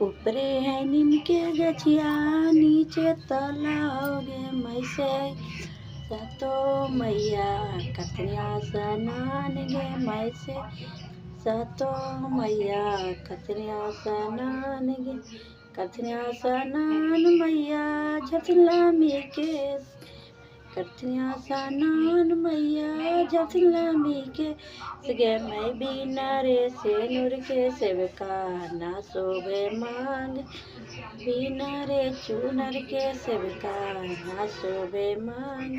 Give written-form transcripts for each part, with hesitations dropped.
ऊपरे है नीम के गछिया, नीचे तालाब गे मैसे सतो मैया कतरिया स्नान गे मैसे सतो मैया कतरिया स्नान गे कतरिया स्नान मैया झटलामी के कतरिया स्नान मैया झटलामी के सगे मैं बिना रे से नूर के सेवका ना शोभे मांग बिना रे चूनर के सेवका ना शोभे मांग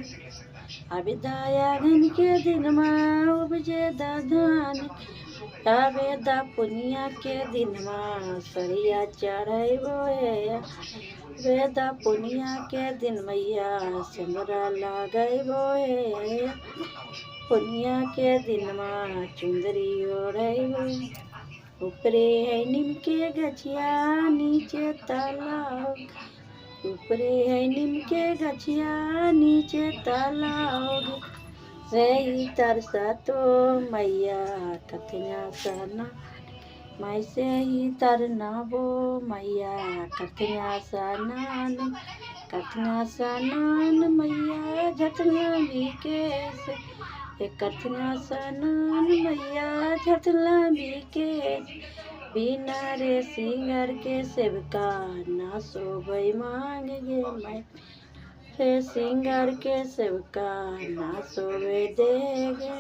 अभी दाया घन के दिन माँ उपजे दाधान आवे दा पुनिया के दिन माँ सरिया चढ़ाई बोया वेदा पुनिया के दिन मैया सिंदूरा लगाई बोया पुनिया के दिन माँ चुंदरी ओढ़ाई बोया ऊपरे है नीम के गछिया नीचे तालाब ऊपरे है नीम के गछिया नीचे तालाब रही तरसा तो मैया कतरिया स्नान मैं से ही तरना वो मैया कतरिया स्नान मैया झटलामी के कतरिया स्नान मैया झटलामी के बिना रे सिंगर के सेवका ना शोभे मांग गे मैं हे सिंगर के सेवका ना शोभे देगे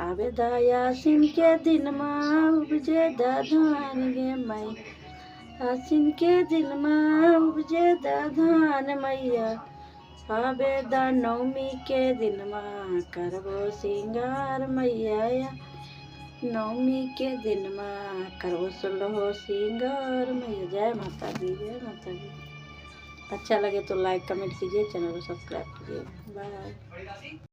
आवे दायासिन के दिन माँ उपजे दाधान गे मैं आसिन के दिन माँ उपजे दाधान मैया आवे दा नवमी के दिन माँ करबो सिंगार मैया नवमी के दिन माँ करबो सुलहो सिंगार मैया। जय माता दी जय माता दी। अच्छा लगे तो लाइक कमेंट कीजिए, चैनल को सब्सक्राइब कीजिए। बाय।